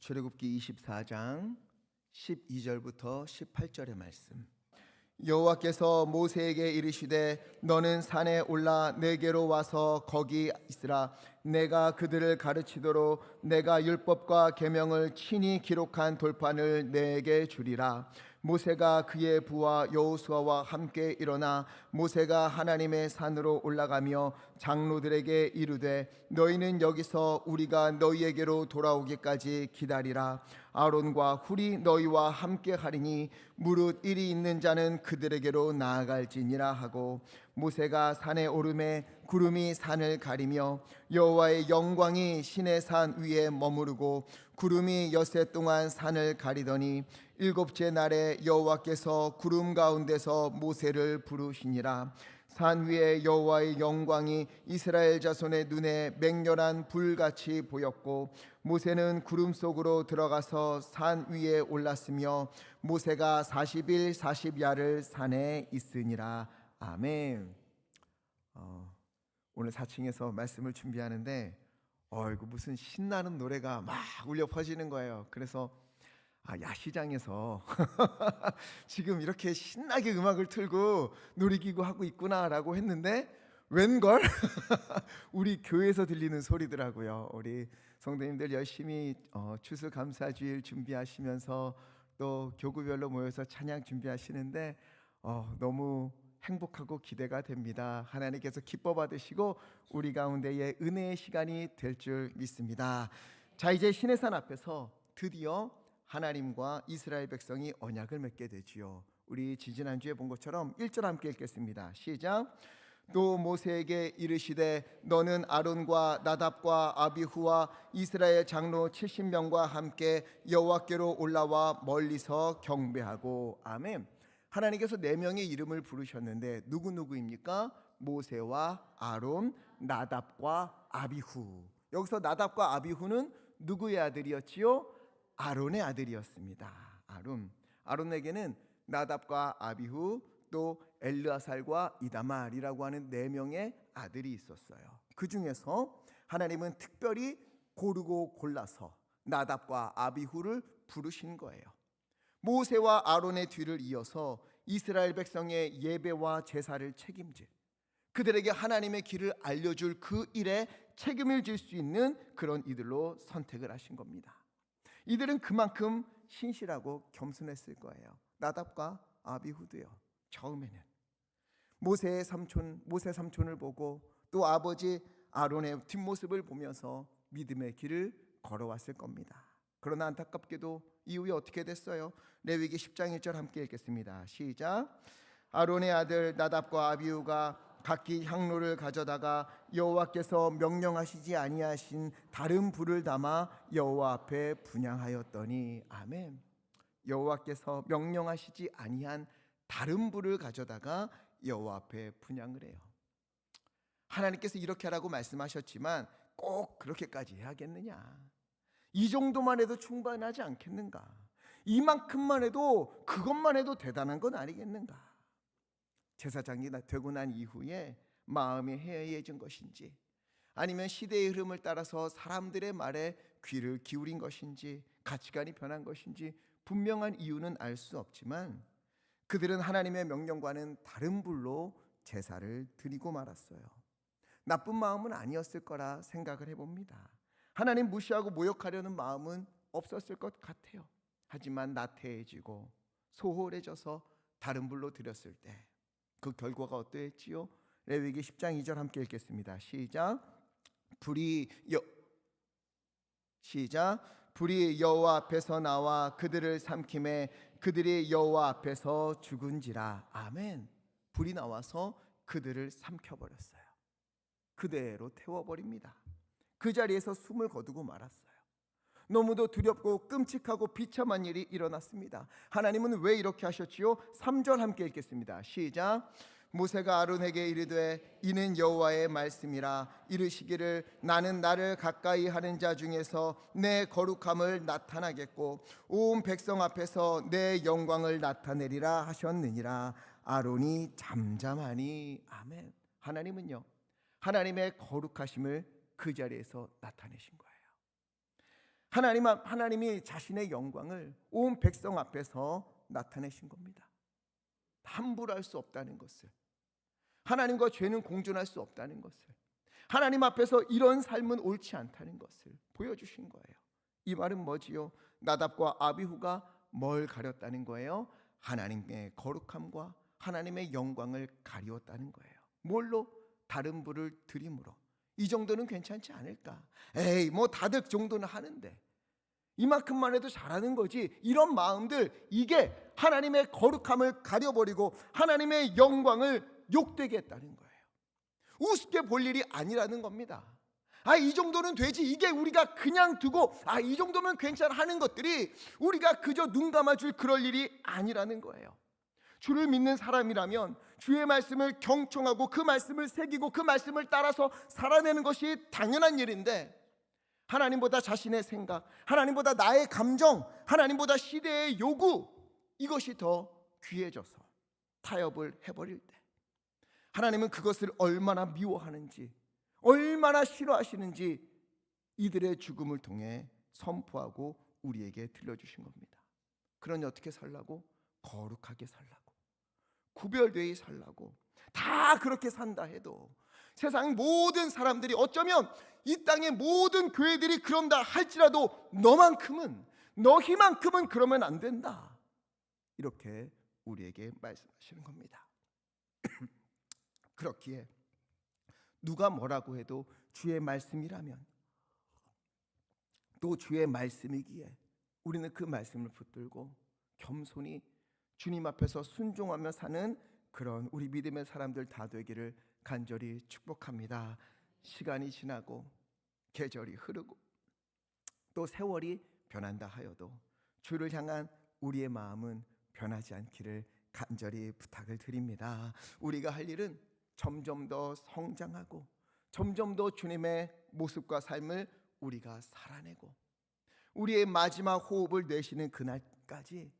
출애굽기 24장 12절부터 18절의 말씀. 여호와께서 모세에게 이르시되 너는 산에 올라 내게로 와서 거기 있으라. 내가 그들을 가르치도록 내가 율법과 계명을 친히 기록한 돌판을 내게 주리라. 모세가 그의 부하 여호수아와 함께 일어나 모세가 하나님의 산으로 올라가며 장로들에게 이르되 너희는 여기서 우리가 너희에게로 돌아오기까지 기다리라. 아론과 훌이 너희와 함께 하리니 무릇 일이 있는 자는 그들에게로 나아갈지니라 하고, 모세가 산에 오르매 구름이 산을 가리며 여호와의 영광이 시내 산 위에 머무르고 구름이 엿새 동안 산을 가리더니 일곱째 날에 여호와께서 구름 가운데서 모세를 부르시니라. 산 위에 여호와의 영광이 이스라엘 자손의 눈에 맹렬한 불같이 보였고 모세는 구름 속으로 들어가서 산 위에 올랐으며 모세가 40일 40야를 산에 있으니라. 아멘. 오늘 4층에서 말씀을 준비하는데 이거 무슨 신나는 노래가 막 울려 퍼지는 거예요. 그래서 야시장에서 지금 이렇게 신나게 음악을 틀고 놀이기구 하고 있구나라고 했는데 웬걸 우리 교회에서 들리는 소리더라고요. 우리 성도님들 열심히 추수감사주일 준비하시면서 또 교구별로 모여서 찬양 준비하시는데 너무 행복하고 기대가 됩니다. 하나님께서 기뻐 받으시고 우리 가운데에 은혜의 시간이 될 줄 믿습니다. 자, 이제 시내산 앞에서 드디어 하나님과 이스라엘 백성이 언약을 맺게 되지요. 우리 지지난주에 본 것처럼 1절 함께 읽겠습니다. 시작. 또 모세에게 이르시되 너는 아론과 나답과 아비후와 이스라엘 장로 70명과 함께 여호와께로 올라와 멀리서 경배하고. 아멘. 하나님께서 4명의 이름을 부르셨는데 누구입니까? 모세와 아론, 나답과 아비후. 여기서 나답과 아비후는 누구의 아들이었지요? 아론의 아들이었습니다. 아론에게는 나답과 아비후 또 엘르아살과 이다말이라고 하는 4명의 아들이 있었어요. 그 중에서 하나님은 특별히 고르고 골라서 나답과 아비후를 부르신 거예요. 모세와 아론의 뒤를 이어서 이스라엘 백성의 예배와 제사를 책임질, 그들에게 하나님의 길을 알려줄 그 일에 책임을 질 수 있는 그런 이들로 선택을 하신 겁니다. 이들은 그만큼 신실하고 겸손했을 거예요. 나답과 아비후도요. 처음에는 모세 삼촌을 보고 또 아버지 아론의 뒷모습을 보면서 믿음의 길을 걸어왔을 겁니다. 그러나 안타깝게도 이후에 어떻게 됐어요? 레위기 10장 1절 함께 읽겠습니다. 시작. 아론의 아들 나답과 아비후가 각기 향로를 가져다가 여호와께서 명령하시지 아니하신 다른 불을 담아 여호와 앞에 분향하였더니. 아멘. 여호와께서 명령하시지 아니한 다른 불을 가져다가 여호와 앞에 분향을 해요. 하나님께서 이렇게 하라고 말씀하셨지만 꼭 그렇게까지 해야겠느냐? 이 정도만 해도 충분하지 않겠는가? 이만큼만 해도 그것만 해도 대단한 건 아니겠는가? 제사장이 되고 난 이후에 마음이 해이해진 것인지 아니면 시대의 흐름을 따라서 사람들의 말에 귀를 기울인 것인지 가치관이 변한 것인지 분명한 이유는 알 수 없지만 그들은 하나님의 명령과는 다른 불로 제사를 드리고 말았어요. 나쁜 마음은 아니었을 거라 생각을 해봅니다. 하나님 무시하고 모욕하려는 마음은 없었을 것 같아요. 하지만 나태해지고 소홀해져서 다른 불로 드렸을 때 그 결과가 어떠했지요? 레위기 10장 2절 함께 읽겠습니다. 시작. 불이 여호와 앞에서 나와 그들을 삼킴에 그들이 여호와 앞에서 죽은지라. 아멘. 불이 나와서 그들을 삼켜버렸어요. 그대로 태워버립니다. 그 자리에서 숨을 거두고 말았어요. 너무도 두렵고 끔찍하고 비참한 일이 일어났습니다. 하나님은 왜 이렇게 하셨지요? 3절 함께 읽겠습니다. 시작. 모세가 아론에게 이르되 이는 여호와의 말씀이라. 이르시기를 나는 나를 가까이 하는 자 중에서 내 거룩함을 나타나겠고 온 백성 앞에서 내 영광을 나타내리라 하셨느니라. 아론이 잠잠하니. 아멘. 하나님은요, 하나님의 거룩하심을 그 자리에서 나타내신 거예요. 하나님이 자신의 영광을 온 백성 앞에서 나타내신 겁니다. 함부로 할 수 없다는 것을, 하나님과 죄는 공존할 수 없다는 것을, 하나님 앞에서 이런 삶은 옳지 않다는 것을 보여주신 거예요. 이 말은 뭐지요? 나답과 아비후가 뭘 가렸다는 거예요? 하나님의 거룩함과 하나님의 영광을 가리웠다는 거예요. 뭘로? 다른 불을 들임으로. 이 정도는 괜찮지 않을까? 에이, 뭐 다들 그 정도는 하는데 이만큼만 해도 잘하는 거지. 이런 마음들, 이게 하나님의 거룩함을 가려버리고 하나님의 영광을 욕되게 했다는 거예요. 우습게 볼 일이 아니라는 겁니다. 이 정도는 되지. 이게 우리가 그냥 두고 이 정도면 괜찮아 하는 것들이 우리가 그저 눈 감아줄 그럴 일이 아니라는 거예요. 주를 믿는 사람이라면 주의 말씀을 경청하고 그 말씀을 새기고 그 말씀을 따라서 살아내는 것이 당연한 일인데, 하나님보다 자신의 생각, 하나님보다 나의 감정, 하나님보다 시대의 요구, 이것이 더 귀해져서 타협을 해버릴 때 하나님은 그것을 얼마나 미워하는지, 얼마나 싫어하시는지 이들의 죽음을 통해 선포하고 우리에게 들려주신 겁니다. 그러니 어떻게 살라고? 거룩하게 살라고, 구별되어 살라고. 다 그렇게 산다 해도 세상 모든 사람들이, 어쩌면 이 땅의 모든 교회들이 그런다 할지라도 너희만큼은 그러면 안 된다, 이렇게 우리에게 말씀하시는 겁니다. 그렇기에 누가 뭐라고 해도 주의 말씀이라면, 또 주의 말씀이기에 우리는 그 말씀을 붙들고 겸손히 주님 앞에서 순종하며 사는 그런 우리 믿음의 사람들 다 되기를 간절히 축복합니다. 시간이 지나고 계절이 흐르고 또 세월이 변한다 하여도 주를 향한 우리의 마음은 변하지 않기를 간절히 부탁을 드립니다. 우리가 할 일은 점점 더 성장하고 점점 더 주님의 모습과 삶을 우리가 살아내고 우리의 마지막 호흡을 내쉬는 그날까지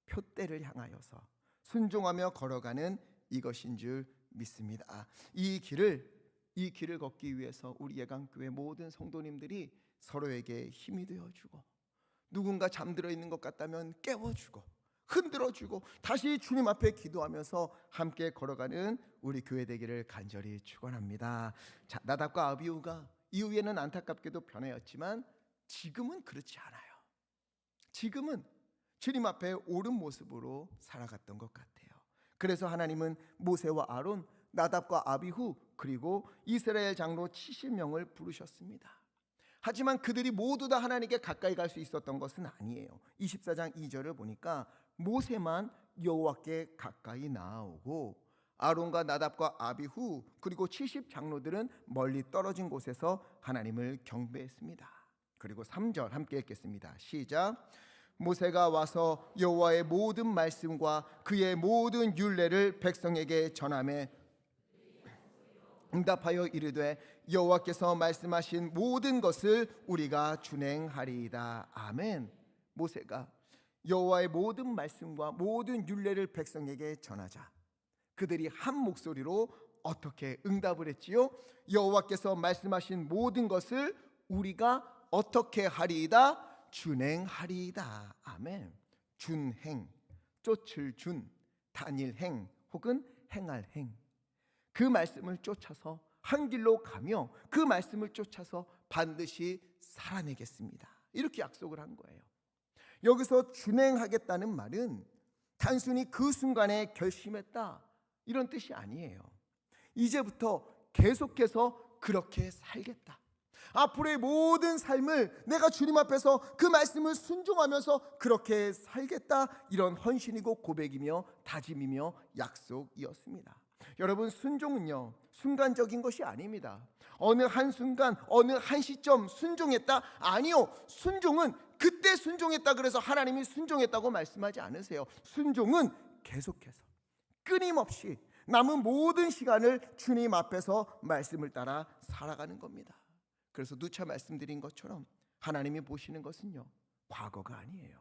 표대를 향하여서 순종하며 걸어가는 이것인 줄 믿습니다. 이 길을 걷기 위해서 우리 예강교회 모든 성도님들이 서로에게 힘이 되어주고, 누군가 잠들어 있는 것 같다면 깨워주고 흔들어주고 다시 주님 앞에 기도하면서 함께 걸어가는 우리 교회 되기를 간절히 축원합니다. 자, 나답과 아비후가 이후에는 안타깝게도 변하였지만 지금은 그렇지 않아요. 지금은 주님 앞에 옳은 모습으로 살아갔던 것 같아요. 그래서 하나님은 모세와 아론, 나답과 아비후, 그리고 이스라엘 장로 70명을 부르셨습니다. 하지만 그들이 모두 다 하나님께 가까이 갈 수 있었던 것은 아니에요. 24장 2절을 보니까 모세만 여호와께 가까이 나아오고 아론과 나답과 아비후 그리고 70 장로들은 멀리 떨어진 곳에서 하나님을 경배했습니다. 그리고 3절 함께 읽겠습니다. 시작. 모세가 와서 여호와의 모든 말씀과 그의 모든 율례를 백성에게 전하매 응답하여 이르되 여호와께서 말씀하신 모든 것을 우리가 준행하리이다. 아멘. 모세가 여호와의 모든 말씀과 모든 율례를 백성에게 전하자 그들이 한 목소리로 어떻게 응답을 했지요? 여호와께서 말씀하신 모든 것을 우리가 어떻게 하리이다? 준행하리이다. 아멘. 준행, 쫓을 준, 다닐 행 혹은 행할 행, 그 말씀을 쫓아서 한 길로 가며 그 말씀을 쫓아서 반드시 살아내겠습니다. 이렇게 약속을 한 거예요. 여기서 준행하겠다는 말은 단순히 그 순간에 결심했다 이런 뜻이 아니에요. 이제부터 계속해서 그렇게 살겠다. 앞으로의 모든 삶을 내가 주님 앞에서 그 말씀을 순종하면서 그렇게 살겠다, 이런 헌신이고 고백이며 다짐이며 약속이었습니다. 여러분, 순종은요 순간적인 것이 아닙니다. 어느 한순간 어느 한 시점 순종했다? 아니요. 순종은 그때 순종했다 그래서 하나님이 순종했다고 말씀하지 않으세요. 순종은 계속해서 끊임없이 남은 모든 시간을 주님 앞에서 말씀을 따라 살아가는 겁니다. 그래서 누차 말씀드린 것처럼 하나님이 보시는 것은요 과거가 아니에요.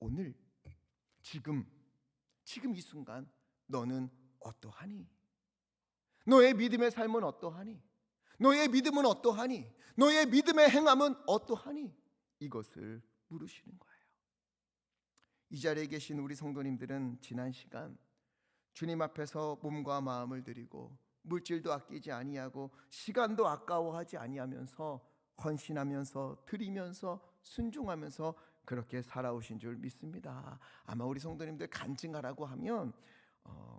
오늘, 지금 이 순간 너는 어떠하니? 너의 믿음의 삶은 어떠하니? 너의 믿음은 어떠하니? 너의 믿음의 행함은 어떠하니? 이것을 물으시는 거예요. 이 자리에 계신 우리 성도님들은 지난 시간 주님 앞에서 몸과 마음을 드리고 물질도 아끼지 아니하고 시간도 아까워하지 아니하면서 헌신하면서 드리면서 순종하면서 그렇게 살아오신 줄 믿습니다. 아마 우리 성도님들 간증하라고 하면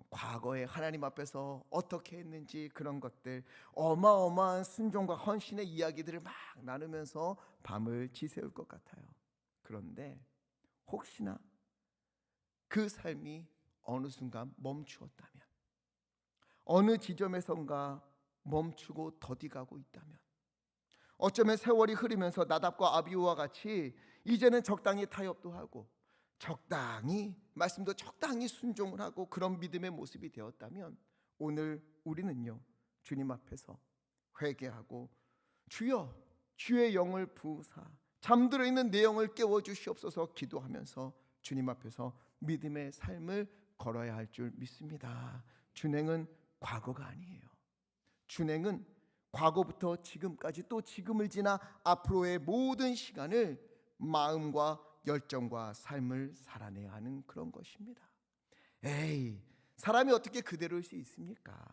과거에 하나님 앞에서 어떻게 했는지 그런 것들, 어마어마한 순종과 헌신의 이야기들을 막 나누면서 밤을 지새울 것 같아요. 그런데 혹시나 그 삶이 어느 순간 멈추었다면, 어느 지점에선가 멈추고 더디가고 있다면, 어쩌면 세월이 흐르면서 나답과 아비후와 같이 이제는 적당히 타협도 하고 적당히 말씀도 적당히 순종을 하고 그런 믿음의 모습이 되었다면, 오늘 우리는요 주님 앞에서 회개하고 주여 주의 영을 부으사 잠들어 있는 내 영을 깨워 주시옵소서 기도하면서 주님 앞에서 믿음의 삶을 걸어야 할 줄 믿습니다. 준행은 과거가 아니에요. 준행은 과거부터 지금까지 또 지금을 지나 앞으로의 모든 시간을 마음과 열정과 삶을 살아내야 하는 그런 것입니다. 에이, 사람이 어떻게 그대로일 수 있습니까?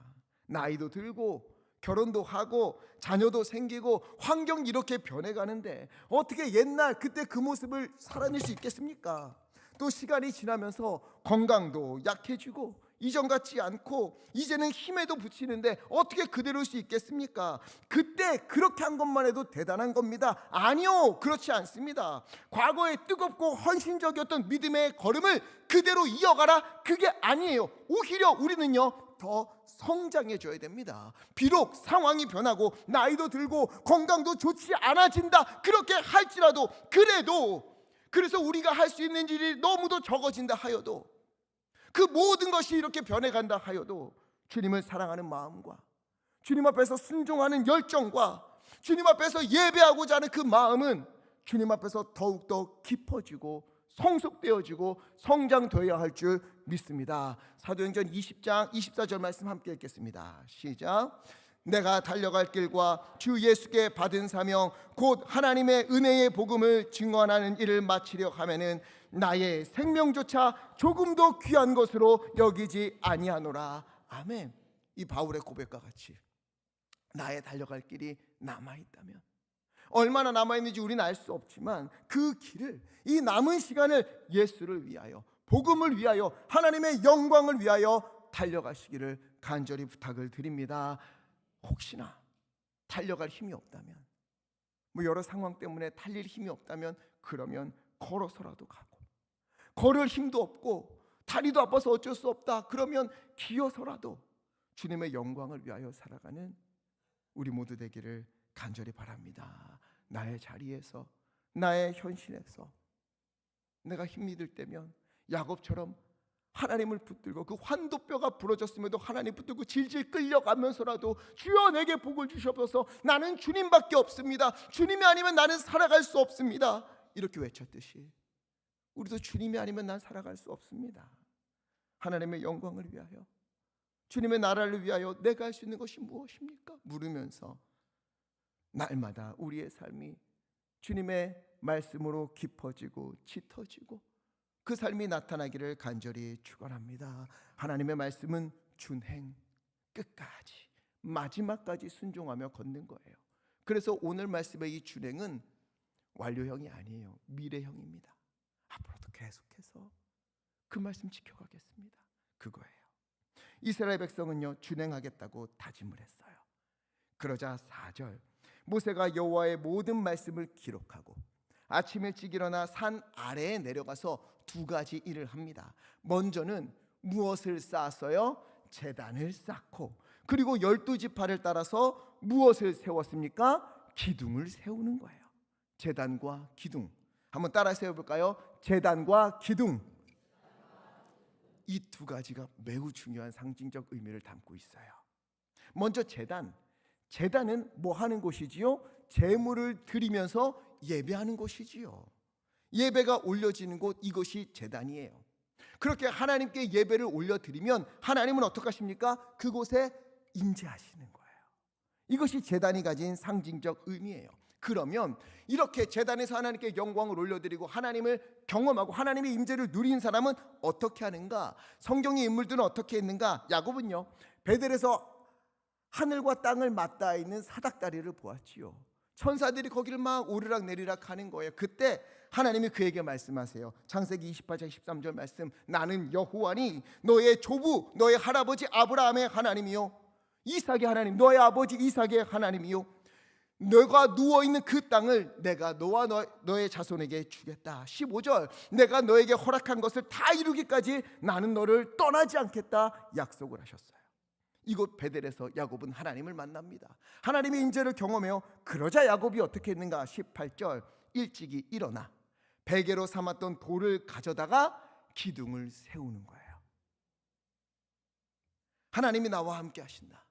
나이도 들고 결혼도 하고 자녀도 생기고 환경이 이렇게 변해가는데 어떻게 옛날 그때 그 모습을 살아낼 수 있겠습니까? 또 시간이 지나면서 건강도 약해지고 이전 같지 않고 이제는 힘에도 부치는데 어떻게 그대로일 수 있겠습니까? 그때 그렇게 한 것만 해도 대단한 겁니다. 아니요, 그렇지 않습니다. 과거에 뜨겁고 헌신적이었던 믿음의 걸음을 그대로 이어가라, 그게 아니에요. 오히려 우리는요 더 성장해 줘야 됩니다. 비록 상황이 변하고 나이도 들고 건강도 좋지 않아진다 그렇게 할지라도, 그래서 우리가 할 수 있는 일이 너무도 적어진다 하여도, 그 모든 것이 이렇게 변해간다 하여도 주님을 사랑하는 마음과 주님 앞에서 순종하는 열정과 주님 앞에서 예배하고자 하는 그 마음은 주님 앞에서 더욱더 깊어지고 성숙되어지고 성장되어야 할 줄 믿습니다. 사도행전 20장 24절 말씀 함께 읽겠습니다. 시작. 내가 달려갈 길과 주 예수께 받은 사명 곧 하나님의 은혜의 복음을 증언하는 일을 마치려 하면은 나의 생명조차 조금도 귀한 것으로 여기지 아니하노라. 아멘. 이 바울의 고백과 같이 나의 달려갈 길이 남아있다면, 얼마나 남아있는지 우리는 알 수 없지만 그 길을, 이 남은 시간을 예수를 위하여, 복음을 위하여, 하나님의 영광을 위하여 달려가시기를 간절히 부탁을 드립니다. 혹시나 달려갈 힘이 없다면, 여러 상황 때문에 달릴 힘이 없다면 그러면 걸어서라도 가고, 걸을 힘도 없고 다리도 아파서 어쩔 수 없다 그러면 기어서라도 주님의 영광을 위하여 살아가는 우리 모두 되기를 간절히 바랍니다. 나의 자리에서, 나의 현실에서 내가 힘이 들 때면 야곱처럼 하나님을 붙들고, 그 환도뼈가 부러졌음에도 하나님 붙들고 질질 끌려가면서라도 주여 내게 복을 주시옵소서, 나는 주님밖에 없습니다, 주님이 아니면 나는 살아갈 수 없습니다, 이렇게 외쳤듯이 우리도 주님이 아니면 난 살아갈 수 없습니다. 하나님의 영광을 위하여, 주님의 나라를 위하여 내가 할 수 있는 것이 무엇입니까? 물으면서 날마다 우리의 삶이 주님의 말씀으로 깊어지고 짙어지고 그 삶이 나타나기를 간절히 축원합니다. 하나님의 말씀은 준행, 끝까지 마지막까지 순종하며 걷는 거예요. 그래서 오늘 말씀의 이 준행은 완료형이 아니에요. 미래형입니다. 앞으로도 계속해서 그 말씀 지켜가겠습니다. 그거예요. 이스라엘 백성은요 준행하겠다고 다짐을 했어요. 그러자 4절, 모세가 여호와의 모든 말씀을 기록하고 아침 일찍 일어나 산 아래에 내려가서 두 가지 일을 합니다. 먼저는 무엇을 쌓았어요? 제단을 쌓고, 그리고 12지파를 따라서 무엇을 세웠습니까? 기둥을 세우는 거예요. 제단과 기둥, 한번 따라 세워볼까요? 제단과 기둥, 이 두 가지가 매우 중요한 상징적 의미를 담고 있어요. 먼저 제단은 뭐 하는 곳이지요? 제물을 드리면서 예배하는 곳이지요. 예배가 올려지는 곳, 이것이 제단이에요. 그렇게 하나님께 예배를 올려드리면 하나님은 어떻게 하십니까? 그곳에 임재하시는 거예요. 이것이 제단이 가진 상징적 의미예요. 그러면 이렇게 제단에서 하나님께 영광을 올려드리고 하나님을 경험하고 하나님의 임재를 누린 사람은 어떻게 하는가? 성경의 인물들은 어떻게 했는가? 야곱은요, 베델에서 하늘과 땅을 맞닿아 있는 사닥다리를 보았지요. 천사들이 거기를 막 오르락 내리락 하는 거예요. 그때 하나님이 그에게 말씀하세요. 창세기 28장 13절 말씀, 나는 여호와니 너의 조부 너의 할아버지 아브라함의 하나님이요 이삭의 하나님, 너의 아버지 이삭의 하나님이요 너가 누워있는 그 땅을 내가 너와 너의 자손에게 주겠다. 15절, 내가 너에게 허락한 것을 다 이루기까지 나는 너를 떠나지 않겠다 약속을 하셨어요. 이곳 베델에서 야곱은 하나님을 만납니다. 하나님의 인재를 경험해요. 그러자 야곱이 어떻게 했는가? 18절, 일찍이 일어나 베개로 삼았던 돌을 가져다가 기둥을 세우는 거예요. 하나님이 나와 함께 하신다,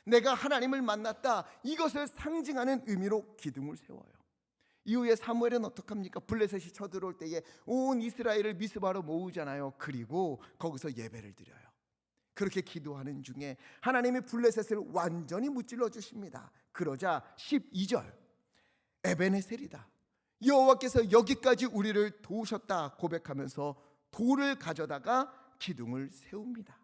내가 하나님을 만났다, 이것을 상징하는 의미로 기둥을 세워요. 이후에 사무엘은 어떻게 합니까? 블레셋이 쳐들어올 때에 온 이스라엘을 미스바로 모으잖아요. 그리고 거기서 예배를 드려요. 그렇게 기도하는 중에 하나님이 블레셋을 완전히 무찔러 주십니다. 그러자 12절, 에베네셀이다, 여호와께서 여기까지 우리를 도우셨다 고백하면서 돌을 가져다가 기둥을 세웁니다.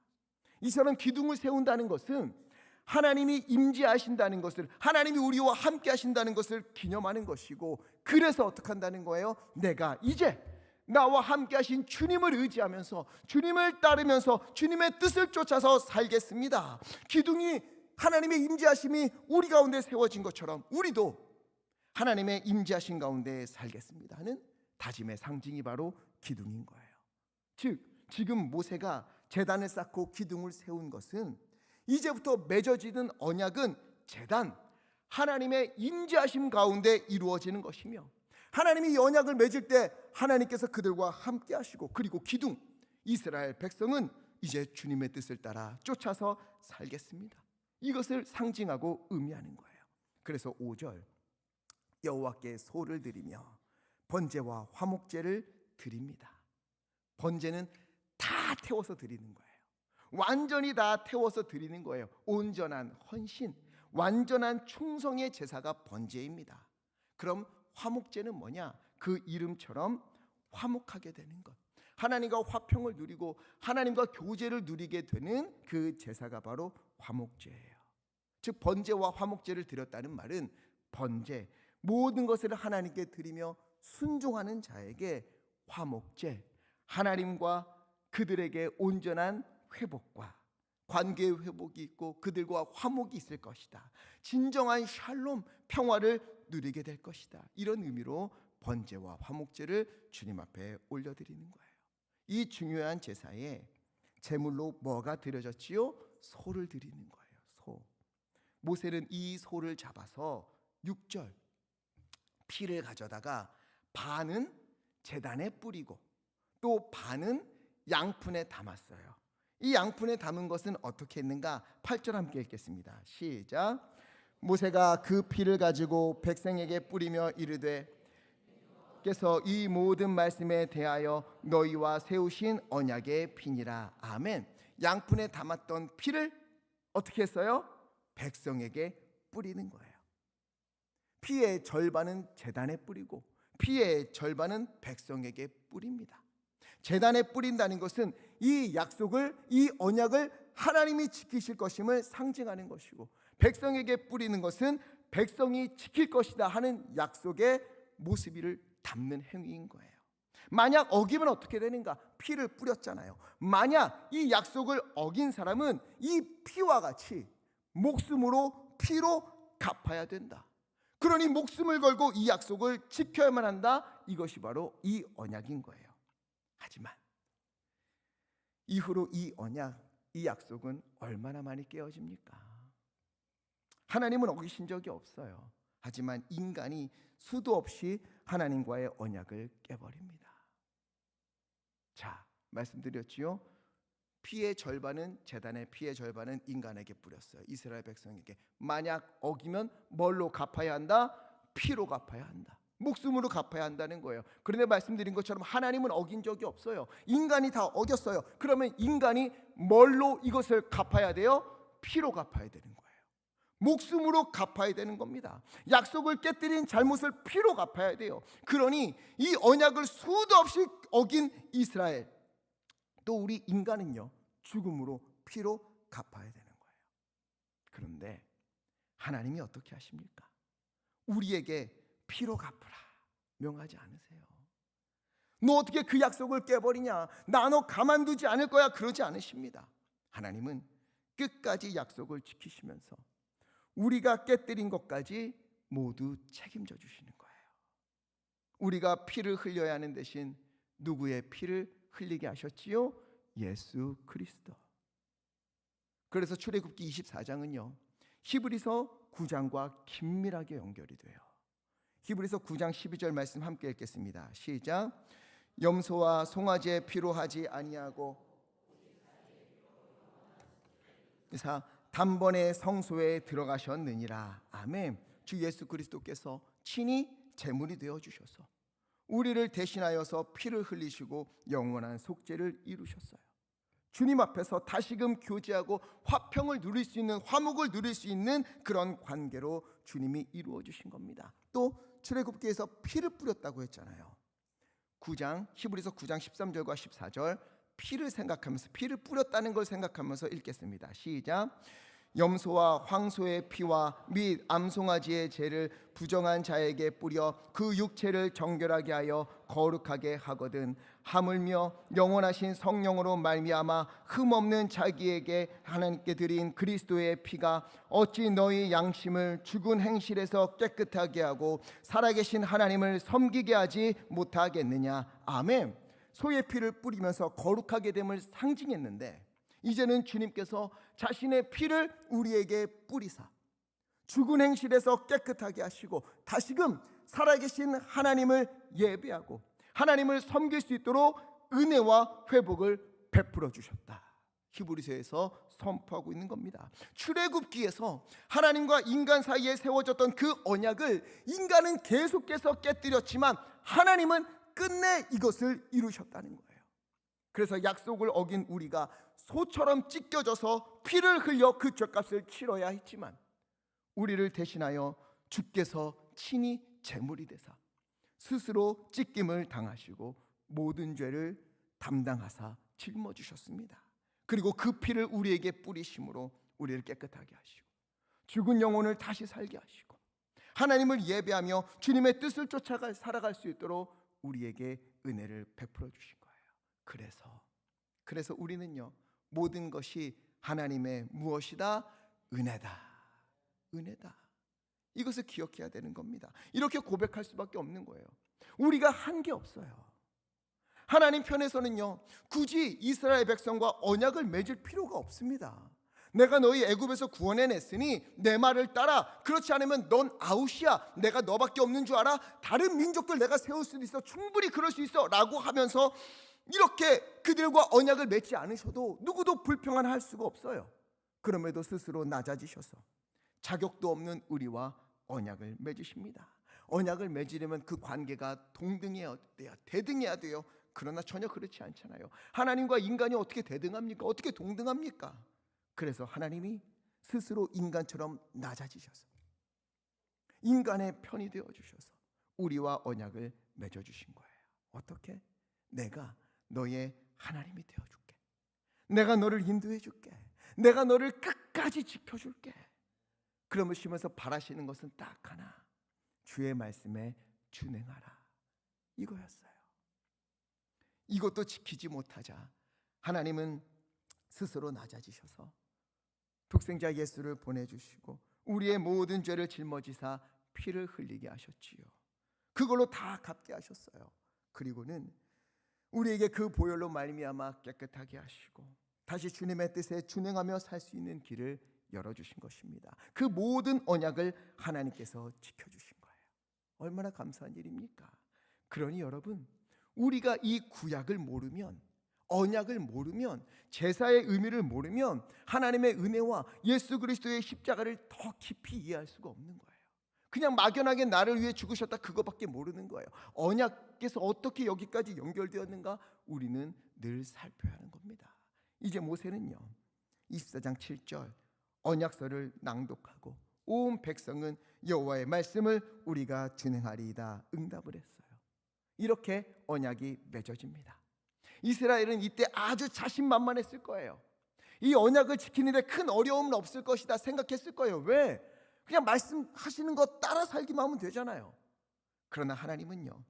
이 사람 기둥을 세운다는 것은 하나님이 임재하신다는 것을, 하나님이 우리와 함께 하신다는 것을 기념하는 것이고, 그래서 어떻게 한다는 거예요? 내가 이제 나와 함께 하신 주님을 의지하면서 주님을 따르면서 주님의 뜻을 쫓아서 살겠습니다. 기둥이 하나님의 임재하심이 우리 가운데 세워진 것처럼 우리도 하나님의 임재하신 가운데 살겠습니다 하는 다짐의 상징이 바로 기둥인 거예요. 즉 지금 모세가 제단을 쌓고 기둥을 세운 것은 이제부터 맺어지는 언약은 제단, 하나님의 임재하심 가운데 이루어지는 것이며, 하나님이 이 언약을 맺을 때 하나님께서 그들과 함께 하시고, 그리고 기둥, 이스라엘 백성은 이제 주님의 뜻을 따라 쫓아서 살겠습니다. 이것을 상징하고 의미하는 거예요. 그래서 5절, 여호와께 소를 드리며 번제와 화목제를 드립니다. 번제는 다 태워서 드리는 거예요. 완전히 다 태워서 드리는 거예요. 온전한 헌신, 완전한 충성의 제사가 번제입니다. 그럼 화목제는 뭐냐? 그 이름처럼 화목하게 되는 것, 하나님과 화평을 누리고 하나님과 교제를 누리게 되는 그 제사가 바로 화목제예요. 즉 번제와 화목제를 드렸다는 말은 번제, 모든 것을 하나님께 드리며 순종하는 자에게 화목제, 하나님과 그들에게 온전한 회복과 관계의 회복이 있고 그들과 화목이 있을 것이다, 진정한 샬롬, 평화를 누리게 될 것이다, 이런 의미로 번제와 화목제를 주님 앞에 올려드리는 거예요. 이 중요한 제사에 제물로 뭐가 드려졌지요? 소를 드리는 거예요. 소. 모세는 이 소를 잡아서 6절, 피를 가져다가 반은 제단에 뿌리고 또 반은 양푼에 담았어요. 이 양푼에 담은 것은 어떻게 했는가? 8절 함께 읽겠습니다. 시작. 모세가 그 피를 가지고 백성에게 뿌리며 이르되, 께서 이 모든 말씀에 대하여 너희와 세우신 언약의 피니라. 아멘. 양푼에 담았던 피를 어떻게 했어요? 백성에게 뿌리는 거예요. 피의 절반은 제단에 뿌리고 피의 절반은 백성에게 뿌립니다. 제단에 뿌린다는 것은 이 약속을, 이 언약을 하나님이 지키실 것임을 상징하는 것이고, 백성에게 뿌리는 것은 백성이 지킬 것이다 하는 약속의 모습을 담는 행위인 거예요. 만약 어기면 어떻게 되는가? 피를 뿌렸잖아요. 만약 이 약속을 어긴 사람은 이 피와 같이 목숨으로, 피로 갚아야 된다. 그러니 목숨을 걸고 이 약속을 지켜야만 한다. 이것이 바로 이 언약인 거예요. 하지만 이후로 이 언약, 이 약속은 얼마나 많이 깨어집니까? 하나님은 어기신 적이 없어요. 하지만 인간이 수도 없이 하나님과의 언약을 깨버립니다. 자, 말씀드렸지요. 피의 절반은 제단에, 피의 절반은 인간에게 뿌렸어요. 이스라엘 백성에게. 만약 어기면 뭘로 갚아야 한다? 피로 갚아야 한다. 목숨으로 갚아야 한다는 거예요. 그런데 말씀드린 것처럼 하나님은 어긴 적이 없어요. 인간이 다 어겼어요. 그러면 인간이 뭘로 이것을 갚아야 돼요? 피로 갚아야 되는 거예요. 목숨으로 갚아야 되는 겁니다. 약속을 깨뜨린 잘못을 피로 갚아야 돼요. 그러니 이 언약을 수도 없이 어긴 이스라엘, 또 우리 인간은요, 죽음으로 피로 갚아야 되는 거예요. 그런데 하나님이 어떻게 하십니까? 우리에게 피로 갚으라 명하지 않으세요. 너 어떻게 그 약속을 깨버리냐, 나 너 가만두지 않을 거야, 그러지 않으십니다. 하나님은 끝까지 약속을 지키시면서 우리가 깨뜨린 것까지 모두 책임져 주시는 거예요. 우리가 피를 흘려야 하는 대신 누구의 피를 흘리게 하셨지요? 예수 그리스도. 그래서 출애굽기 24장은요 히브리서 9장과 긴밀하게 연결이 돼요. 히브리서 9장 12절 말씀 함께 읽겠습니다. 시작. 염소와 송아지의 피로 하지 아니하고 단번에 성소에 들어가셨느니라. 아멘. 주 예수 그리스도께서 친히 제물이 되어 주셔서 우리를 대신하여서 피를 흘리시고 영원한 속죄를 이루셨어요. 주님 앞에서 다시금 교제하고 화평을 누릴 수 있는, 화목을 누릴 수 있는 그런 관계로 주님이 이루어 주신 겁니다. 또 출애굽기에서 피를 뿌렸다고 했잖아요. 9장 히브리서 9장 13절과 14절 피를 생각하면서, 피를 뿌렸다는 걸 생각하면서 읽겠습니다. 시작. 염소와 황소의 피와 및 암송아지의 죄를 부정한 자에게 뿌려 그 육체를 정결하게 하여 거룩하게 하거든 하물며 영원하신 성령으로 말미암아 흠없는 자기에게 하나님께 드린 그리스도의 피가 어찌 너희 양심을 죽은 행실에서 깨끗하게 하고 살아계신 하나님을 섬기게 하지 못하겠느냐. 아멘. 소의 피를 뿌리면서 거룩하게 됨을 상징했는데 이제는 주님께서 자신의 피를 우리에게 뿌리사 죽은 행실에서 깨끗하게 하시고 다시금 살아계신 하나님을 예배하고 하나님을 섬길 수 있도록 은혜와 회복을 베풀어 주셨다. 히브리서에서 선포하고 있는 겁니다. 출애굽기에서 하나님과 인간 사이에 세워졌던 그 언약을 인간은 계속해서 깨뜨렸지만 하나님은 끝내 이것을 이루셨다는 거예요. 그래서 약속을 어긴 우리가 소처럼 찢겨져서 피를 흘려 그 죗값을 치러야 했지만 우리를 대신하여 주께서 친히 제물이 되사 스스로 찢김을 당하시고 모든 죄를 담당하사 짊어지셨습니다. 그리고 그 피를 우리에게 뿌리심으로 우리를 깨끗하게 하시고 죽은 영혼을 다시 살게 하시고 하나님을 예배하며 주님의 뜻을 쫓아가 살아갈 수 있도록 우리에게 은혜를 베풀어 주신 거예요. 그래서 우리는요 모든 것이 하나님의 무엇이다? 은혜다. 이것을 기억해야 되는 겁니다. 이렇게 고백할 수밖에 없는 거예요. 우리가 한 게 없어요. 하나님 편에서는요 굳이 이스라엘 백성과 언약을 맺을 필요가 없습니다. 내가 너희 애굽에서 구원해냈으니 내 말을 따라. 그렇지 않으면 넌 아웃이야. 내가 너밖에 없는 줄 알아. 다른 민족들 내가 세울 수도 있어. 충분히 그럴 수 있어 라고 하면서 이렇게 그들과 언약을 맺지 않으셔도 누구도 불평할 수가 없어요. 그럼에도 스스로 낮아지셔서 자격도 없는 우리와 언약을 맺으십니다. 언약을 맺으려면 그 관계가 동등해야 돼요. 대등해야 돼요. 그러나 전혀 그렇지 않잖아요. 하나님과 인간이 어떻게 대등합니까? 어떻게 동등합니까? 그래서 하나님이 스스로 인간처럼 낮아지셔서 인간의 편이 되어주셔서 우리와 언약을 맺어주신 거예요. 어떻게? 내가 너의 하나님이 되어줄게. 내가 너를 인도해줄게. 내가 너를 끝까지 지켜줄게. 그러시면서 바라시는 것은 딱 하나, 주의 말씀에 준행하라, 이거였어요. 이것도 지키지 못하자 하나님은 스스로 낮아지셔서 독생자 예수를 보내주시고 우리의 모든 죄를 짊어지사 피를 흘리게 하셨지요. 그걸로 다 갚게 하셨어요. 그리고는 우리에게 그 보혈로 말미암아 깨끗하게 하시고 다시 주님의 뜻에 준행하며 살 수 있는 길을 열어주신 것입니다. 그 모든 언약을 하나님께서 지켜주신 거예요. 얼마나 감사한 일입니까? 그러니 여러분, 우리가 이 구약을 모르면, 언약을 모르면, 제사의 의미를 모르면 하나님의 은혜와 예수 그리스도의 십자가를 더 깊이 이해할 수가 없는 거예요. 그냥 막연하게 나를 위해 죽으셨다, 그거밖에 모르는 거예요. 언약께서 어떻게 여기까지 연결되었는가 우리는 늘 살펴야 하는 겁니다. 이제 모세는요 24장 7절 언약서를 낭독하고 온 백성은 여호와의 말씀을 우리가 준행하리이다 응답을 했어요. 이렇게 언약이 맺어집니다. 이스라엘은 이때 아주 자신만만했을 거예요. 이 언약을 지키는데 큰 어려움은 없을 것이다 생각했을 거예요. 왜? 그냥 말씀하시는 거 따라 살기만 하면 되잖아요. 그러나 하나님은요,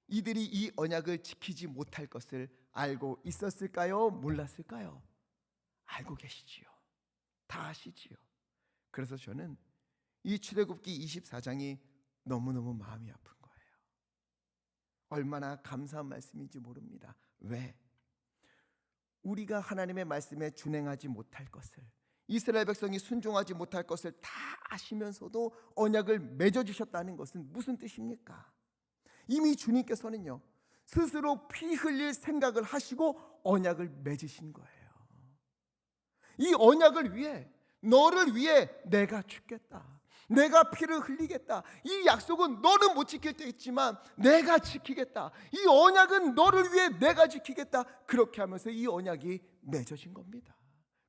이들이 이 언약을 지키지 못할 것을 알고 있었을까요? 몰랐을까요? 알고 계시지요. 다 아시지요. 그래서 저는 이 출애굽기 24장이 너무너무 마음이 아픈 거예요. 얼마나 감사한 말씀인지 모릅니다. 왜? 우리가 하나님의 말씀에 준행하지 못할 것을, 이스라엘 백성이 순종하지 못할 것을 다 아시면서도 언약을 맺어주셨다는 것은 무슨 뜻입니까? 이미 주님께서는요, 스스로 피 흘릴 생각을 하시고 언약을 맺으신 거예요. 이 언약을 위해, 너를 위해 내가 죽겠다, 내가 피를 흘리겠다, 이 약속은 너는 못 지킬 때 있지만 내가 지키겠다, 이 언약은 너를 위해 내가 지키겠다, 그렇게 하면서 이 언약이 맺어진 겁니다.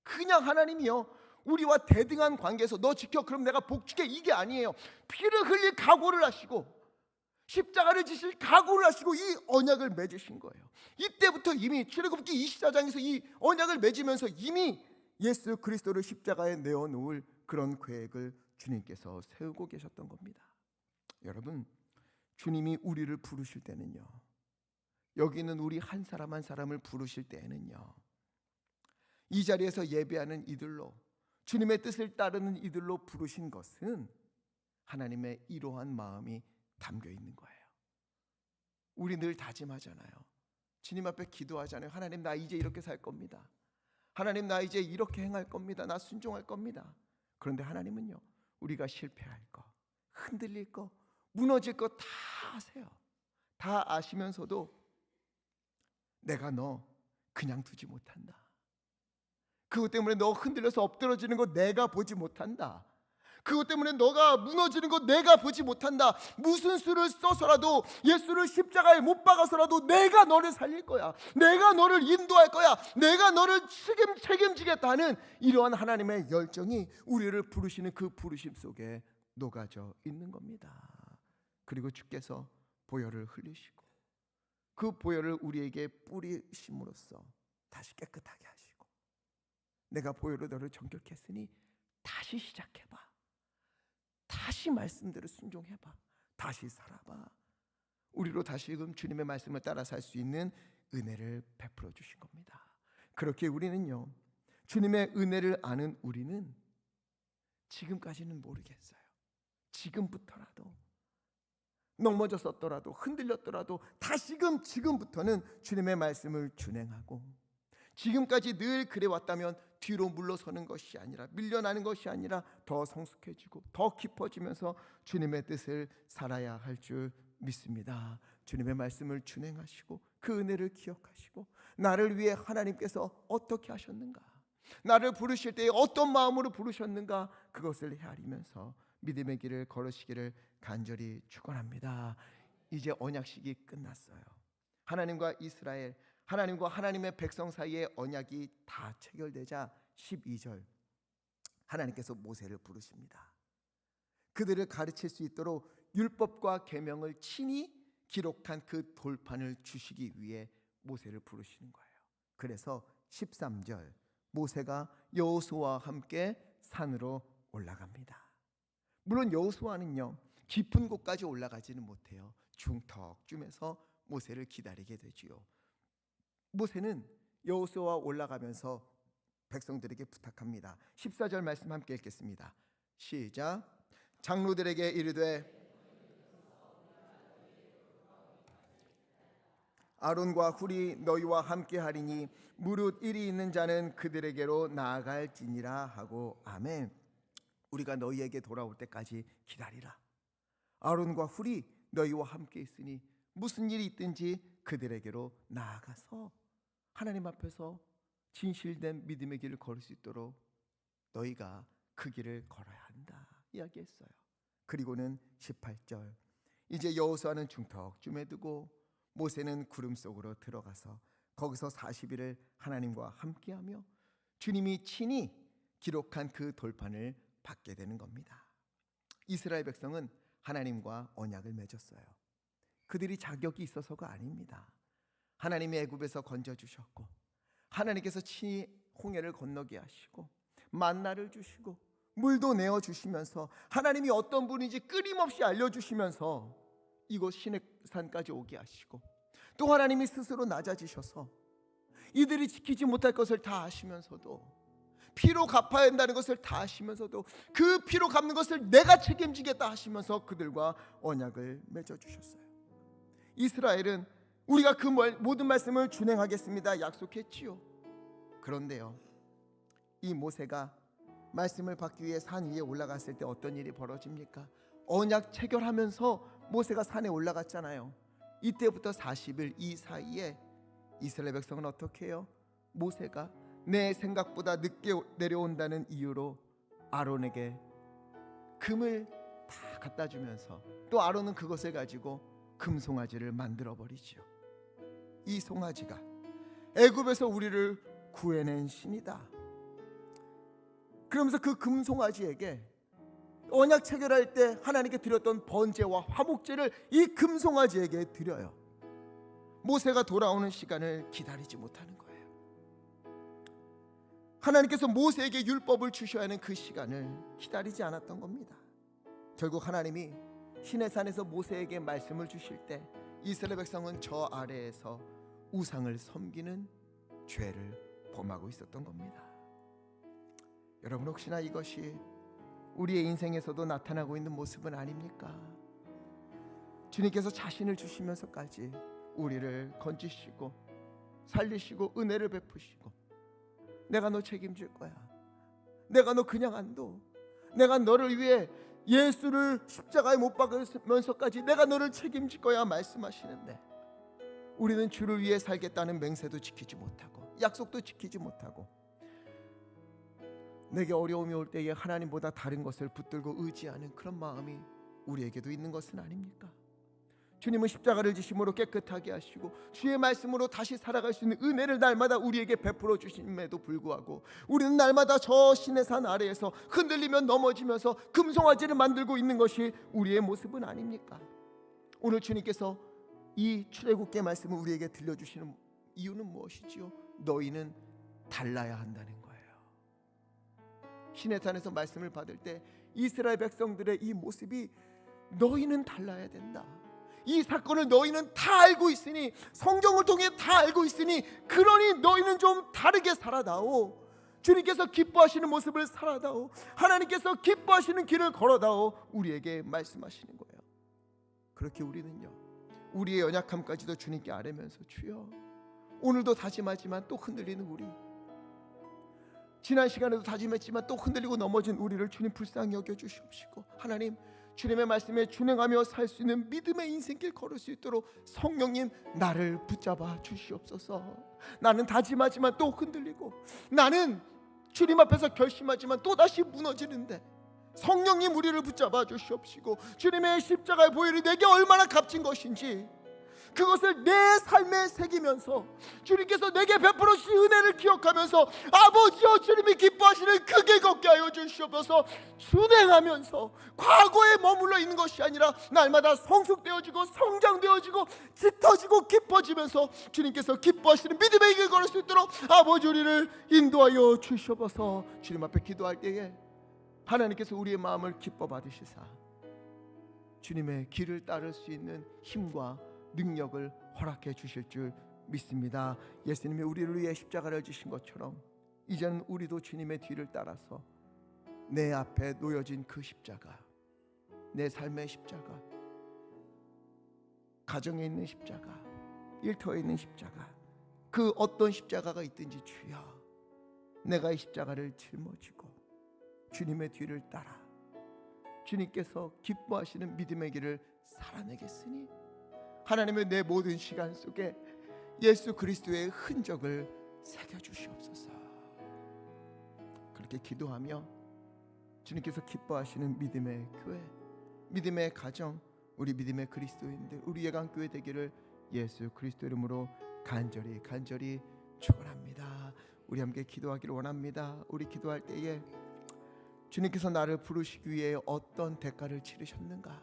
그냥 하나님이요, 우리와 대등한 관계에서 너 지켜 그럼 내가 복 줄게, 이게 아니에요. 피를 흘릴 각오를 하시고 십자가를 지실 각오를 하시고 이 언약을 맺으신 거예요. 이때부터 이미 출애굽기 24장에서 이 언약을 맺으면서 이미 예수 그리스도를 십자가에 내어놓을 그런 계획을 주님께서 세우고 계셨던 겁니다. 여러분, 주님이 우리를 부르실 때는요, 여기 있는 우리 한 사람 한 사람을 부르실 때에는요, 이 자리에서 예배하는 이들로, 주님의 뜻을 따르는 이들로 부르신 것은 하나님의 이러한 마음이 담겨 있는 거예요. 우리 늘 다짐하잖아요. 주님 앞에 기도하잖아요. 하나님, 나 이제 이렇게 살 겁니다. 하나님, 나 이제 이렇게 행할 겁니다. 나 순종할 겁니다. 그런데 하나님은요, 우리가 실패할 거, 흔들릴 거, 무너질 거 다 아세요. 다 아시면서도 내가 너 그냥 두지 못한다. 그것 때문에 너 흔들려서 엎드러지는 거 내가 보지 못한다. 그것 때문에 너가 무너지는 거 내가 보지 못한다. 무슨 수를 써서라도, 예수를 십자가에 못 박아서라도 내가 너를 살릴 거야. 내가 너를 인도할 거야. 내가 너를 책임지겠다는 이러한 하나님의 열정이 우리를 부르시는 그 부르심 속에 녹아져 있는 겁니다. 그리고 주께서 보혈을 흘리시고 그 보혈을 우리에게 뿌리심으로써 다시 깨끗하게 하시고, 내가 보혈로 너를 정결케 했으니 다시 시작해봐, 다시 말씀대로 순종해봐, 다시 살아봐. 우리로 다시금 주님의 말씀을 따라 살 수 있는 은혜를 베풀어 주신 겁니다. 그렇게 우리는요, 주님의 은혜를 아는 우리는 지금까지는 모르겠어요. 지금부터라도 넘어졌었더라도 흔들렸더라도 다시금 지금부터는 주님의 말씀을 준행하고, 지금까지 늘 그래왔다면 뒤로 물러서는 것이 아니라, 밀려나는 것이 아니라 더 성숙해지고 더 깊어지면서 주님의 뜻을 살아야 할 줄 믿습니다. 주님의 말씀을 준행하시고 그 은혜를 기억하시고, 나를 위해 하나님께서 어떻게 하셨는가, 나를 부르실 때에 어떤 마음으로 부르셨는가, 그것을 헤아리면서 믿음의 길을 걸으시기를 간절히 축원합니다. 이제 언약식이 끝났어요. 하나님과 이스라엘, 하나님과 하나님의 백성 사이의 언약이 다 체결되자 12절, 하나님께서 모세를 부르십니다. 그들을 가르칠 수 있도록 율법과 계명을 친히 기록한 그 돌판을 주시기 위해 모세를 부르시는 거예요. 그래서 13절, 모세가 여호수아와 함께 산으로 올라갑니다. 물론 여호수아는요, 깊은 곳까지 올라가지는 못해요. 중턱쯤에서 모세를 기다리게 되지요. 모세는 여호수아와 올라가면서 백성들에게 부탁합니다. 14절 말씀 함께 읽겠습니다. 시작. 장로들에게 이르되 아론과 훌이 너희와 함께 하리니 무릇 일이 있는 자는 그들에게로 나아갈지니라 하고, 아멘. 우리가 너희에게 돌아올 때까지 기다리라. 아론과 훌이 너희와 함께 있으니 무슨 일이 있든지 그들에게로 나아가서 하나님 앞에서 진실된 믿음의 길을 걸을 수 있도록 너희가 그 길을 걸어야 한다 이야기했어요. 그리고는 18절, 이제 여호수아는 중턱쯤에 두고 모세는 구름 속으로 들어가서 거기서 40일을 하나님과 함께하며 주님이 친히 기록한 그 돌판을 받게 되는 겁니다. 이스라엘 백성은 하나님과 언약을 맺었어요. 그들이 자격이 있어서가 아닙니다. 하나님이 애굽에서 건져주셨고, 하나님께서 친히 홍해를 건너게 하시고, 만나를 주시고, 물도 내어주시면서, 하나님이 어떤 분인지 끊임없이 알려주시면서 이곳 시내산까지 오게 하시고, 또 하나님이 스스로 낮아지셔서 이들이 지키지 못할 것을 다 아시면서도, 피로 갚아야 한다는 것을 다 아시면서도 그 피로 갚는 것을 내가 책임지겠다 하시면서 그들과 언약을 맺어주셨어요. 이스라엘은 우리가 그 모든 말씀을 준행하겠습니다 약속했지요. 그런데요, 이 모세가 말씀을 받기 위해 산 위에 올라갔을 때 어떤 일이 벌어집니까? 언약 체결하면서 모세가 산에 올라갔잖아요. 이때부터 40일 이 사이에 이스라엘 백성은 어떻게 해요? 모세가 내 생각보다 늦게 내려온다는 이유로 아론에게 금을 다 갖다 주면서, 또 아론은 그것을 가지고 금송아지를 만들어 버리지요. 이 송아지가 애굽에서 우리를 구해낸 신이다. 그러면서 그 금송아지에게 언약 체결할 때 하나님께 드렸던 번제와 화목제를 이 금송아지에게 드려요. 모세가 돌아오는 시간을 기다리지 못하는 거예요. 하나님께서 모세에게 율법을 주셔야 하는 그 시간을 기다리지 않았던 겁니다. 결국 하나님이 시내산에서 모세에게 말씀을 주실 때 이스라엘 백성은 저 아래에서 우상을 섬기는 죄를 범하고 있었던 겁니다. 여러분, 혹시나 이것이 우리의 인생에서도 나타나고 있는 모습은 아닙니까? 주님께서 자신을 주시면서까지 우리를 건지시고 살리시고 은혜를 베푸시고, 내가 너 책임질 거야, 내가 너 그냥 안 둬, 내가 너를 위해 예수를 십자가에 못 박으면서까지 내가 너를 책임질 거야 말씀하시는데, 우리는 주를 위해 살겠다는 맹세도 지키지 못하고 약속도 지키지 못하고, 내게 어려움이 올 때에 하나님보다 다른 것을 붙들고 의지하는 그런 마음이 우리에게도 있는 것은 아닙니까? 주님은 십자가를 지심으로 깨끗하게 하시고 주의 말씀으로 다시 살아갈 수 있는 은혜를 날마다 우리에게 베풀어 주심에도 불구하고, 우리는 날마다 저 시내산 아래에서 흔들리며 넘어지면서 금송아지를 만들고 있는 것이 우리의 모습은 아닙니까? 오늘 주님께서 이 출애굽기 말씀을 우리에게 들려주시는 이유는 무엇이지요? 너희는 달라야 한다는 거예요. 시내산에서 말씀을 받을 때 이스라엘 백성들의 이 모습이 너희는 달라야 된다, 이 사건을 너희는 다 알고 있으니, 성경을 통해 다 알고 있으니, 그러니 너희는 좀 다르게 살아다오, 주님께서 기뻐하시는 모습을 살아다오, 하나님께서 기뻐하시는 길을 걸어다오, 우리에게 말씀하시는 거예요. 그렇게 우리는요, 우리의 연약함까지도 주님께 아뢰면서, 주여, 오늘도 다짐하지만 또 흔들리는 우리, 지난 시간에도 다짐했지만 또 흔들리고 넘어진 우리를 주님 불쌍히 여겨주시옵시고, 하나님, 주님의 말씀에 준행하며 살 수 있는 믿음의 인생길 걸을 수 있도록 성령님 나를 붙잡아 주시옵소서. 나는 다짐하지만 또 흔들리고, 나는 주님 앞에서 결심하지만 또다시 무너지는데, 성령님 우리를 붙잡아 주시옵시고, 주님의 십자가의 보혈이 내게 얼마나 값진 것인지 그것을 내 삶에 새기면서 주님께서 내게 베풀어 주신 은혜를 기억하면서, 아버지여 주님이 기뻐하시는 그 길 걷게 하여 주시옵소서. 준행하면서 과거에 머물러 있는 것이 아니라 날마다 성숙되어지고 성장되어지고 짙어지고 깊어지면서 주님께서 기뻐하시는 믿음의 길 걸을 수 있도록 아버지 우리를 인도하여 주시옵소서. 주님 앞에 기도할 때에 하나님께서 우리의 마음을 기뻐 받으시사 주님의 길을 따를 수 있는 힘과 능력을 허락해 주실 줄 믿습니다. 예수님이 우리를 위해 십자가를 지신 것처럼 이제는 우리도 주님의 뒤를 따라서 내 앞에 놓여진 그 십자가, 내 삶의 십자가, 가정에 있는 십자가, 일터에 있는 십자가, 그 어떤 십자가가 있든지 주여, 내가 이 십자가를 짊어지고 주님의 뒤를 따라 주님께서 기뻐하시는 믿음의 길을 살아내겠으니 하나님의 내 모든 시간 속에 예수 그리스도의 흔적을 새겨주시옵소서. 그렇게 기도하며 주님께서 기뻐하시는 믿음의 교회, 믿음의 가정, 우리 믿음의 그리스도인들, 우리 예강교회 되기를 예수 그리스도 이름으로 간절히 축원합니다. 우리 함께 기도하기를 원합니다. 우리 기도할 때에 주님께서 나를 부르시기 위해 어떤 대가를 치르셨는가?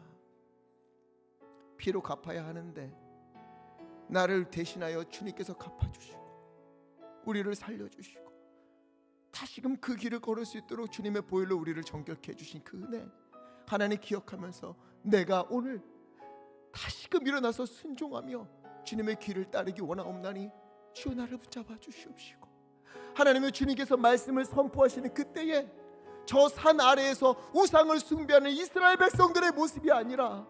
피로 갚아야 하는데 나를 대신하여 주님께서 갚아주시고 우리를 살려주시고 다시금 그 길을 걸을 수 있도록 주님의 보혈로 우리를 정결케 해주신 그 은혜, 하나님 기억하면서 내가 오늘 다시금 일어나서 순종하며 주님의 길을 따르기 원하옵나니 주여 나를 붙잡아 주시옵시고, 하나님의 주님께서 말씀을 선포하시는 그때에 저 산 아래에서 우상을 숭배하는 이스라엘 백성들의 모습이 아니라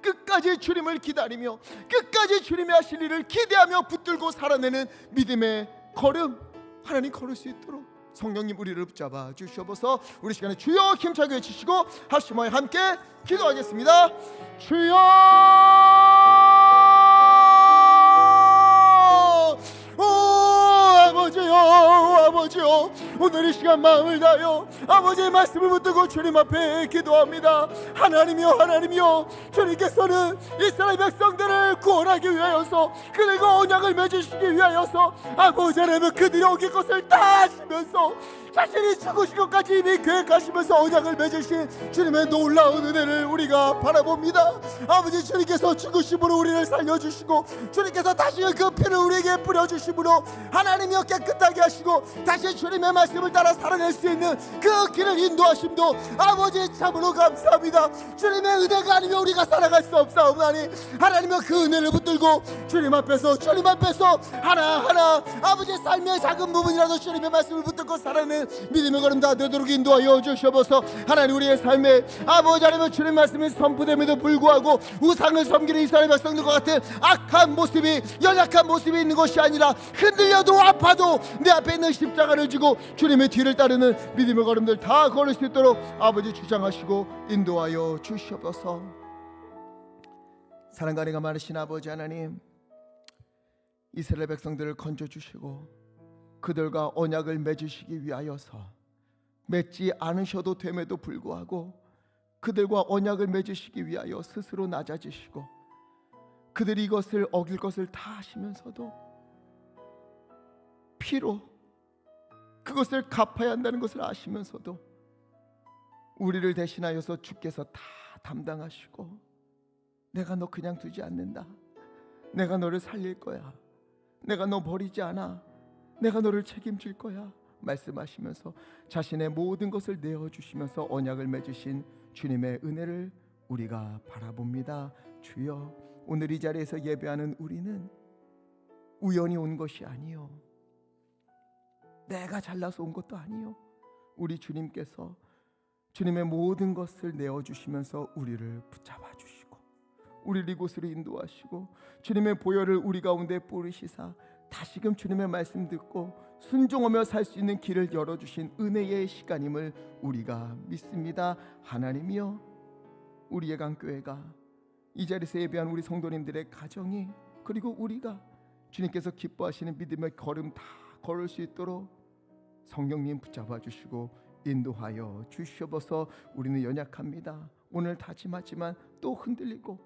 끝까지 주님을 기다리며 끝까지 주님의 하실 일을 기대하며 붙들고 살아내는 믿음의 걸음, 하나님 걸을 수 있도록 성령님 우리를 붙잡아 주시옵소서. 우리 시간에 주여 힘차게 외치시고 합심하여 함께 기도하겠습니다. 주여, 아버지요, 오늘 이 시간 마음을 다하여 아버지의 말씀을 붙들고 주님 앞에 기도합니다. 하나님이여, 주님께서는 이스라엘 백성들을 구원하기 위하여서, 그들과 언약을 맺으시기 위하여서 아버지 하나님 그들이 어길 것을 다 아시면서 자신이 죽으신 것까지 이미 계획하시면서 언약을 맺으신 주님의 놀라운 은혜를 우리가 바라봅니다. 아버지, 주님께서 죽으심으로 우리를 살려주시고 주님께서 다시 그 피를 우리에게 뿌려주심으로 하나님이여 깨끗하게 하시고 다시 주님의 말씀을 따라 살아낼 수 있는 그 길을 인도하심도 아버지 참으로 감사합니다. 주님의 은혜가 아니면 우리가 살아갈 수 없사옵나니 하나님이여 그 은혜를 붙들고 주님 앞에서 하나하나 아버지의 삶의 작은 부분이라도 주님의 말씀을 붙들고 살아내는 믿음의 걸음 다 되도록 인도하여 주시옵소서. 하나님, 우리의 삶에 아버지 하나님 주님 말씀이 선포됨에도 불구하고 우상을 섬기는 이스라엘 백성들과 같은 악한 모습이, 연약한 모습이 있는 것이 아니라 흔들려도 아파도 내 앞에 있는 십자가를 지고 주님의 뒤를 따르는 믿음의 걸음들 다 걸을 수 있도록 아버지 주장하시고 인도하여 주시옵소서. 사랑과 은혜가 많으신 아버지 하나님, 이스라엘 백성들을 건져주시고 그들과 언약을 맺으시기 위하여서 맺지 않으셔도 됨에도 불구하고 그들과 언약을 맺으시기 위하여 스스로 낮아지시고 그들이 이것을 어길 것을 다 아시면서도 피로 그것을 갚아야 한다는 것을 아시면서도 우리를 대신하여서 주께서 다 담당하시고 내가 너 그냥 두지 않는다, 내가 너를 살릴 거야, 내가 너 버리지 않아, 내가 너를 책임질 거야 말씀하시면서 자신의 모든 것을 내어주시면서 언약을 맺으신 주님의 은혜를 우리가 바라봅니다. 주여, 오늘 이 자리에서 예배하는 우리는 우연히 온 것이 아니요, 내가 잘나서 온 것도 아니요, 우리 주님께서 주님의 모든 것을 내어주시면서 우리를 붙잡아 주시고 우리를 이곳으로 인도하시고 주님의 보혈을 우리 가운데 뿌리시사 다시금 주님의 말씀 듣고 순종하며 살 수 있는 길을 열어주신 은혜의 시간임을 우리가 믿습니다. 하나님이여, 우리의 강교회가 이 자리에서 예배한 우리 성도님들의 가정이, 그리고 우리가 주님께서 기뻐하시는 믿음의 걸음 다 걸을 수 있도록 성령님 붙잡아 주시고 인도하여 주시옵소서. 우리는 연약합니다. 오늘 다짐하지만 또 흔들리고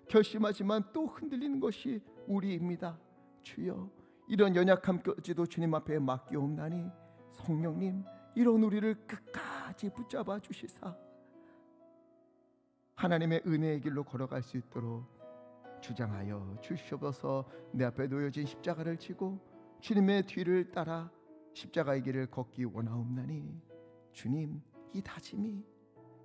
결심하지만 또 흔들리는 것이 우리입니다. 주여, 이런 연약함까지도 주님 앞에 맡기옵나니 성령님 이런 우리를 끝까지 붙잡아 주시사 하나님의 은혜의 길로 걸어갈 수 있도록 주장하여 주시옵소서. 내 앞에 놓여진 십자가를 지고 주님의 뒤를 따라 십자가의 길을 걷기 원하옵나니 주님, 이 다짐이,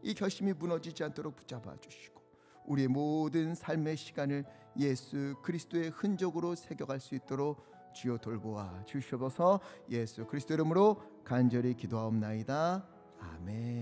이 결심이 무너지지 않도록 붙잡아 주시고 우리의 모든 삶의 시간을 예수 그리스도의 흔적으로 새겨갈 수 있도록 주여 돌보아 주시옵소서. 예수 그리스도 이름으로 간절히 기도하옵나이다. 아멘.